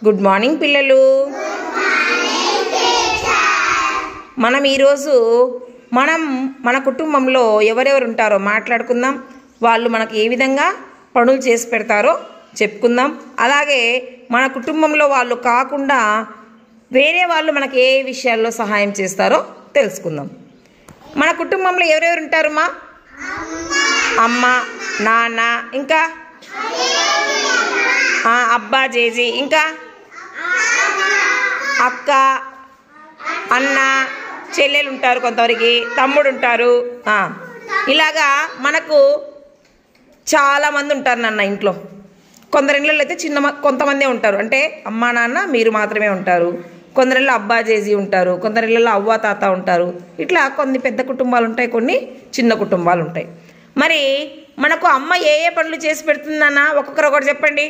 Good morning పిల్లలు. మనం ఈరోజు మన కుటుంబంలో ఎవరెవరు ఉంటారో మాట్లాడుకుందాం. వాళ్ళు మనకు ఏ విధంగా పనులు చేసి పెడతారో చెప్పుకుందాం. అలాగే మన కుటుంబంలో వాళ్ళు కాకుండా వేరే వాళ్ళు మనకు ఏ విషయాల్లో సహాయం చేస్తారో తెలుసుకుందాం. మన కుటుంబంలో ఎవరెవరు ఉంటారు? మా అమ్మ, నాన్న, ఇంకా అబ్బా, జేజీ, ఇంకా అక్క, అన్న, చెల్లెలు ఉంటారు, కొంతవరకు తమ్ముడు ఉంటారు. ఇలాగా మనకు చాలామంది ఉంటారు నాన్న ఇంట్లో. కొందరి ఇళ్ళలో అయితే కొంతమందే ఉంటారు, అంటే అమ్మా నాన్న మీరు మాత్రమే ఉంటారు. కొందరిలో అబ్బా, జేజీ ఉంటారు, కొందరిళ్ళలో అవ్వ, తాత ఉంటారు. ఇట్లా కొన్ని పెద్ద కుటుంబాలు ఉంటాయి, కొన్ని చిన్న కుటుంబాలు ఉంటాయి. మరి మనకు అమ్మ ఏ ఏ పనులు చేసి పెడుతుందన్న ఒక్కొక్కరు ఒకటి చెప్పండి.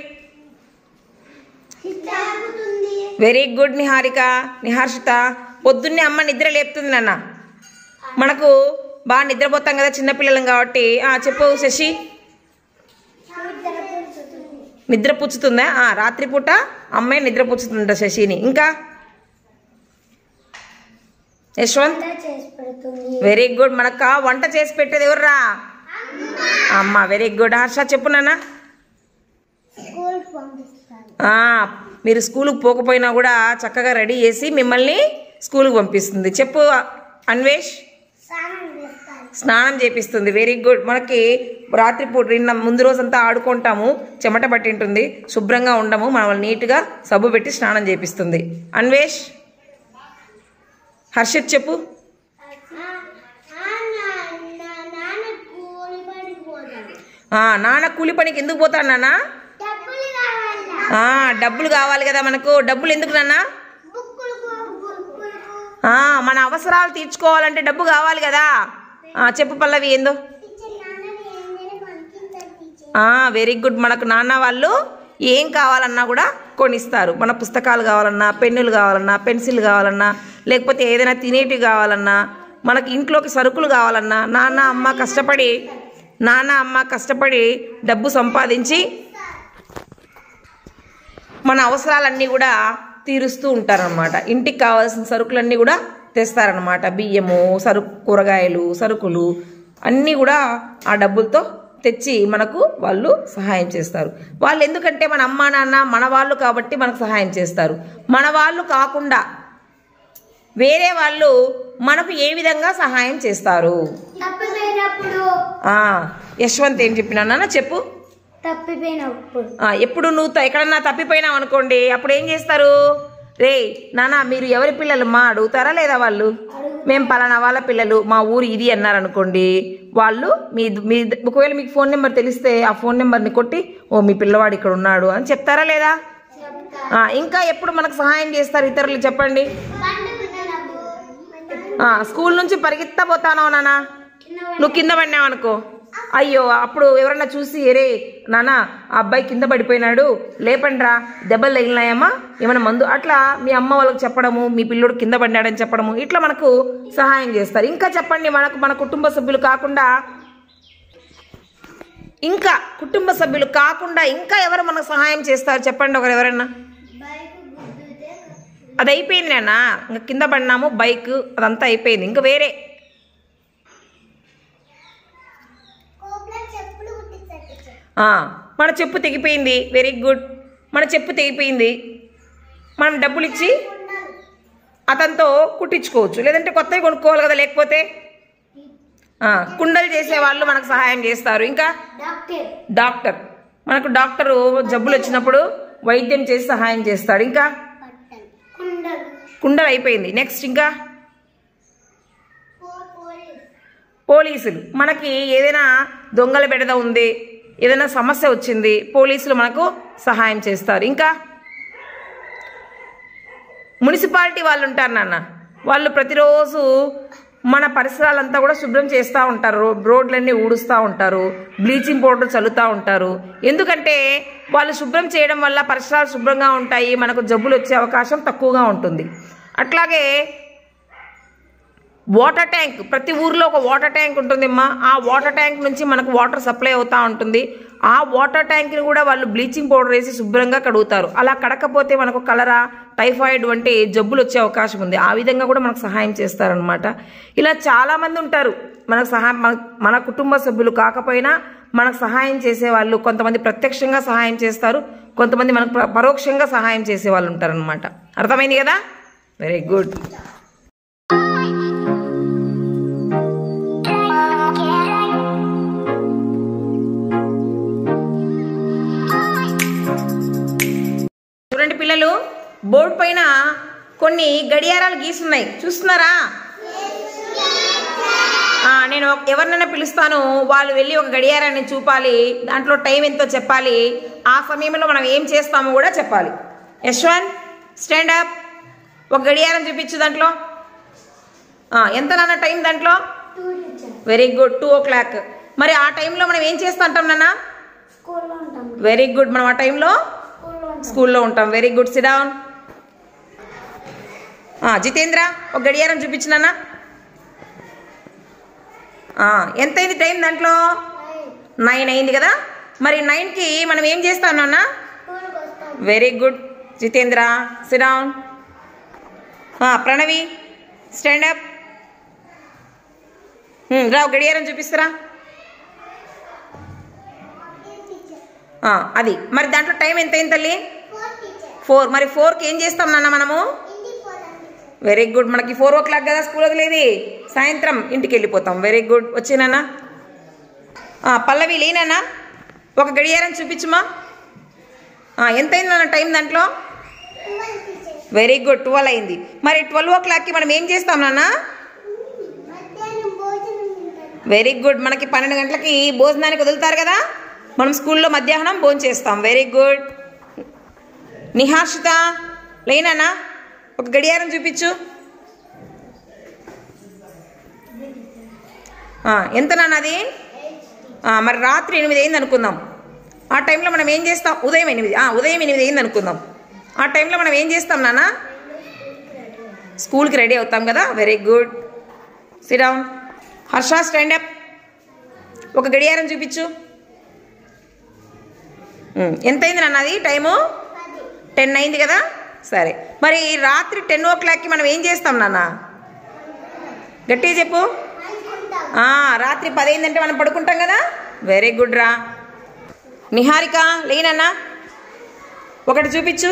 Very good Niharika, Niharshita. పొద్దున్నే అమ్మ నిద్ర లేపుతుంది నాన్న. మనకు బాగా నిద్రపోతాం కదా చిన్నపిల్లలం కాబట్టి. చెప్పు శశి. నిద్ర పుచ్చుతుందా? రాత్రిపూట అమ్మాయి నిద్ర పుచ్చుతుందా శశిని. ఇంకా యశ్వంత్. Very good. మనకు వంట చేసి పెట్టేది ఎవర్రా? అమ్మ. Very good. హర్ష చెప్పు నాన్న. మీరు స్కూల్కి పోకపోయినా కూడా చక్కగా రెడీ చేసి మిమ్మల్ని స్కూల్కి పంపిస్తుంది. చెప్పు అన్వేష్. స్నానం చేపిస్తుంది. Very good. మనకి రాత్రిపూట ముందు రోజంతా ఆడుకుంటాము, చెమట పట్టి ఉంటుంది, శుభ్రంగా ఉండము, మనల్ని నీట్గా సబ్బు పెట్టి స్నానం చేపిస్తుంది. అన్వేష్. హర్షిత్ చెప్పు. నాన్న కూలి పనికి ఎందుకు పోతాడు నాన్న? డబ్బులు కావాలి కదా మనకు. డబ్బులు ఎందుకు నాన్న? మన అవసరాలు తీర్చుకోవాలంటే డబ్బు కావాలి కదా. చెప్పు పల్లవి ఏందో. Very good. మనకు నాన్న వాళ్ళు ఏం కావాలన్నా కూడా కొనిస్తారు. మన పుస్తకాలు కావాలన్నా, పెన్నులు కావాలన్నా, పెన్సిల్ కావాలన్నా, లేకపోతే ఏదైనా తినేటివి కావాలన్నా, మనకి ఇంట్లోకి సరుకులు కావాలన్నా నాన్న అమ్మ కష్టపడి డబ్బు సంపాదించి మన అవసరాలన్నీ కూడా తీరుస్తూ ఉంటారనమాట. ఇంటికి కావాల్సిన సరుకులన్నీ కూడా తెస్తారనమాట. బియ్యము, కూరగాయలు, సరుకులు అన్నీ కూడా ఆ డబ్బులతో తెచ్చి మనకు వాళ్ళు సహాయం చేస్తారు. వాళ్ళు ఎందుకంటే మన అమ్మా నాన్న మన వాళ్ళు కాబట్టి మనకు సహాయం చేస్తారు. మన వాళ్ళు కాకుండా వేరే వాళ్ళు మనకు ఏ విధంగా సహాయం చేస్తారు? యశ్వంత్ ఏం చెప్పినా నాన్న చెప్పు. ఎప్పుడు నువ్వు ఎక్కడన్నా తప్పిపోయినావు అనుకోండి, అప్పుడు ఏం చేస్తారు? రే నాన్న మీరు ఎవరి పిల్లలు మా అడుగుతారా లేదా? వాళ్ళు మేము పలానా వాళ్ళ పిల్లలు, మా ఊరు ఇది అన్నారనుకోండి, వాళ్ళు ఒకవేళ మీకు ఫోన్ నెంబర్ తెలిస్తే ఆ ఫోన్ నెంబర్ని కొట్టి మీ పిల్లవాడు ఇక్కడ ఉన్నాడు అని చెప్తారా లేదా? ఇంకా ఎప్పుడు మనకు సహాయం చేస్తారు ఇతరులు చెప్పండి. స్కూల్ నుంచి పరిగెత్తబోతానో నాన్న, నువ్వు కింద పడినావు అనుకో, అయ్యో అప్పుడు ఎవరన్నా చూసి ఎరే నాన్న ఆ అబ్బాయి కింద పడిపోయినాడు, లేపండిరా, దెబ్బలు తగిలినాయమ్మా, ఏమైనా మందు, అట్లా మీ అమ్మ వాళ్ళకి చెప్పడము, మీ పిల్లోడు కింద పడినాడని చెప్పడము, ఇట్లా మనకు సహాయం చేస్తారు. ఇంకా చెప్పండి, మన కుటుంబ సభ్యులు కాకుండా ఇంకా ఎవరు మనకు సహాయం చేస్తారు చెప్పండి ఒకరు ఎవరన్నా. అది అయిపోయింది నాన్న, ఇంకా కింద పడినాము, బైక్ అదంతా అయిపోయింది. ఇంకా వేరే మన చెప్పు తెగిపోయింది. Very good. మన చెప్పు తెగిపోయింది, మనం డబ్బులు ఇచ్చి అతనితో కుట్టించుకోవచ్చు, లేదంటే కొత్తవి కొనుక్కోవాలి కదా. లేకపోతే కుండలు చేసేవాళ్ళు మనకు సహాయం చేస్తారు. ఇంకా డాక్టర్, మనకు డాక్టరు జబ్బులు వచ్చినప్పుడు వైద్యం చేసి సహాయం చేస్తాడు. ఇంకా కుండలు అయిపోయింది. నెక్స్ట్ ఇంకా పోలీసులు, మనకి ఏదైనా దొంగల బెడద ఉంది, ఏదైనా సమస్య వచ్చింది, పోలీసులు మనకు సహాయం చేస్తారు. ఇంకా మున్సిపాలిటీ వాళ్ళు ఉంటారు నాన్న, వాళ్ళు ప్రతిరోజు మన పరిసరాలంతా కూడా శుభ్రం చేస్తూ ఉంటారు, రోడ్లన్నీ ఊడుస్తూ ఉంటారు, బ్లీచింగ్ పౌడర్ చల్లుతూ ఉంటారు. ఎందుకంటే వాళ్ళు శుభ్రం చేయడం వల్ల పరిసరాలు శుభ్రంగా ఉంటాయి, మనకు జబ్బులు వచ్చే అవకాశం తక్కువగా ఉంటుంది. అట్లాగే వాటర్ ట్యాంక్, ప్రతి ఊర్లో ఒక వాటర్ ట్యాంక్ ఉంటుందమ్మా. ఆ వాటర్ ట్యాంక్ నుంచి మనకు వాటర్ సప్లై అవుతూ ఉంటుంది. ఆ వాటర్ ట్యాంక్ని కూడా వాళ్ళు బ్లీచింగ్ పౌడర్ వేసి శుభ్రంగా కడుగుతారు. అలా కడకపోతే మనకు కలరా, టైఫాయిడ్ వంటి జబ్బులు వచ్చే అవకాశం ఉంది. ఆ విధంగా కూడా మనకు సహాయం చేస్తారనమాట. ఇలా చాలామంది ఉంటారు మనకు మన కుటుంబ సభ్యులు కాకపోయినా మనకు సహాయం చేసేవాళ్ళు. కొంతమంది ప్రత్యక్షంగా సహాయం చేస్తారు, కొంతమంది మనకు పరోక్షంగా సహాయం చేసేవాళ్ళు ఉంటారనమాట. అర్థమైంది కదా? Very good. చూడండి పిల్లలు, బోర్డు పైన కొన్ని గడియారాలు గీసున్నాయి, చూస్తున్నారా? నేను ఎవరినైనా పిలుస్తాను, వాళ్ళు వెళ్ళి ఒక గడియారాన్ని చూపాలి, దాంట్లో టైం ఎంతో చెప్పాలి, ఆ సమయంలో మనం ఏం చేస్తామో కూడా చెప్పాలి. యశ్వంత్ స్టాండ్ అప్, ఒక గడియారం చూపించు. దాంట్లో ఎంత నాన్న టైం? దాంట్లో వెరీ గుడ్, 2 o'clock. మరి ఆ టైంలో మనం ఏం చేస్తూ ఉంటాం నాన్న? వెరీ గుడ్, మనం ఆ టైంలో స్కూల్లో ఉంటాం. Very good, SIT down. Jitendra, ఒక గడియారం చూపించు నాన్న. ఎంతైంది టైం? దాంట్లో 9 అయింది కదా. మరి 9కి మనం ఏం చేస్తాం నాన్న? Very good Jitendra, sit down. Pranavi stand up, రావు గడియారం చూపిస్తారా? అది మరి దాంట్లో టైం ఎంత అయింది తల్లి? 4. మరి 4కి ఏం చేస్తాం నాన్న మనము? వెరీ గుడ్, మనకి 4 o'clock కదా స్కూల్ వదిలేది, సాయంత్రం ఇంటికి వెళ్ళిపోతాం. Very good, వచ్చినానా? పల్లవి లేనా, ఒక గడియారం చూపించుమా. ఎంత అయింది నాన్న టైం దాంట్లో? వెరీ గుడ్, 12 అయింది. మరి 12 o'clockకి మనం ఏం చేస్తాం నాన్న? వెరీ గుడ్, మనకి 12 గంటలకి భోజనానికి వదులుతారు కదా, మనం స్కూల్లో మధ్యాహ్నం భోజనం చేస్తాం. Very good. నిహార్షిత లేనా, ఒక గడియారం చూపించు. ఎంత నాన్న అది? మరి రాత్రి 8 అయింది అనుకుందాం. ఆ టైంలో మనం ఏం చేస్తాం? ఉదయం 8 అయింది అనుకుందాం. ఆ టైంలో మనం ఏం చేస్తాం నాన్న? స్కూల్కి రెడీ అవుతాం కదా. Very good, SIT down. Harsha stand up, ఒక గడియారం చూపించు. ఎంత అయింది నాన్న అది టైము? 10 అయింది కదా. సరే, మరి రాత్రి 10 o'clockకి మనం ఏం చేస్తాం నాన్న? గట్టిగా చెప్పు. రాత్రి 10 అయిందంటే మనం పడుకుంటాం కదా. వెరీ గుడ్ రా. నిహారిక లేనన్నా, ఒకటి చూపించు.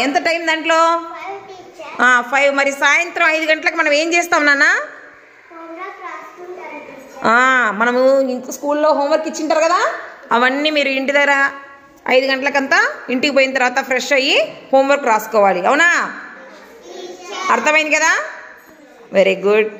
ఎంత టైం దాంట్లో? 5. మరి సాయంత్రం 5 గంటలకు మనం ఏం చేస్తాం నాన్న? మనము స్కూల్లో హోంవర్క్ ఇచ్చింటారు కదా, అవన్నీ మీరు ఇంటి దగ్గర 5 గంటలకంతా ఇంటికి పోయిన తర్వాత ఫ్రెష్ అయ్యి హోంవర్క్ రాసుకోవాలి. అవునా? అర్థమైంది కదా. Very good.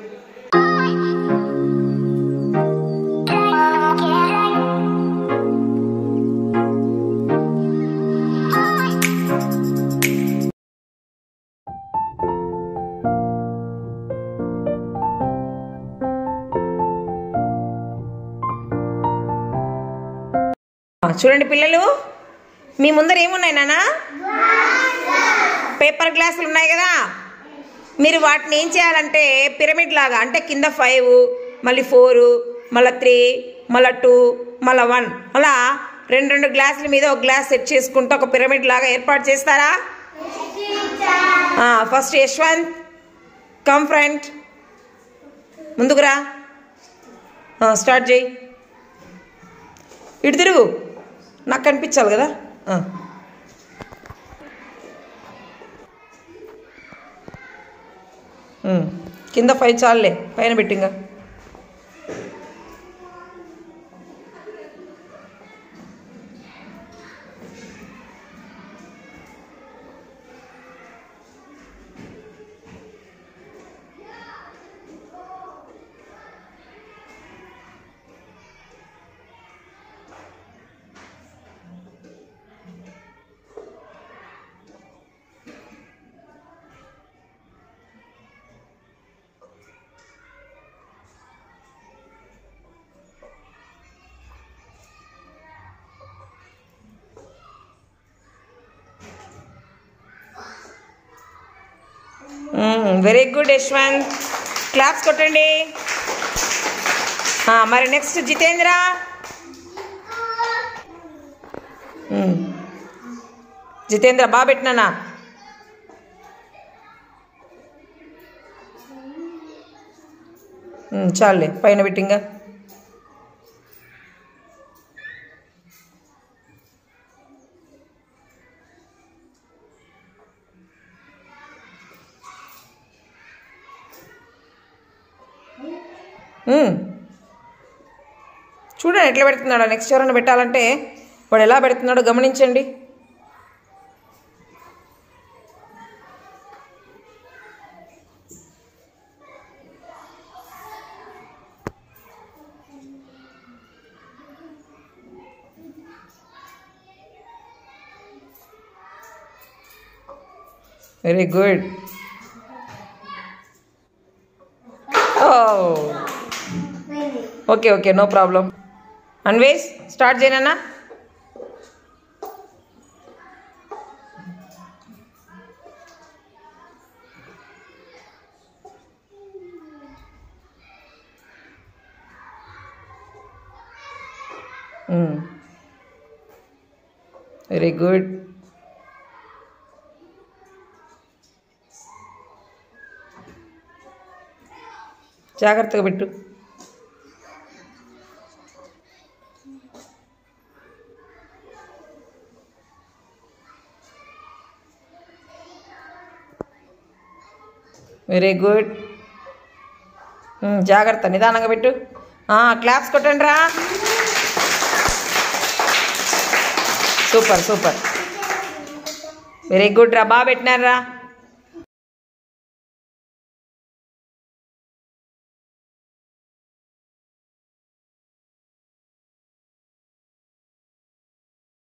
చూడండి పిల్లలు, మీ ముందర ఏమున్నాయి నాన్న? పేపర్ గ్లాసులు ఉన్నాయి కదా. మీరు వాటిని ఏం చేయాలంటే పిరమిడ్ లాగా, అంటే కింద 5, మళ్ళీ 4, మళ్ళీ 3, మళ్ళీ 2, మళ్ళీ 1, అలా 2 గ్లాసుల మీద ఒక గ్లాస్ సెట్ చేసుకుంటూ ఒక పిరమిడ్ లాగా ఏర్పాటు చేస్తారా? ఫస్ట్ యశ్వంత్ కమ్ ఫ్రంట్, ముందుకురా, స్టార్ట్ చేయి. ఇటు తిరుగు, నాకు కనిపించాలి కదా. కింద 5 చాలులే, పైన పెట్టింగా. Very good Yashwant. క్లాప్స్ కొట్టండి. మరి నెక్స్ట్ జితేంద్ర. జితేంద్ర బాగా పెట్టినానా? చాలులే, పైన పెట్టింగా. చూడండి ఎట్లా పెడుతున్నాడో. నెక్స్ట్ ఎవరైనా పెట్టాలంటే వాడు ఎలా పెడుతున్నాడో గమనించండి. Very good. Okay okay, no problem. Anvesh start చేయనన్నా. Very good. జాగ్రత్తగా పెట్టు. Very good. జాగ్రత్త, నిదానంగా పెట్టు. క్లాప్స్ కొట్టండి రా. సూపర్ సూపర్, వెరీ గుడ్ రా, బాగా పెట్టినారా.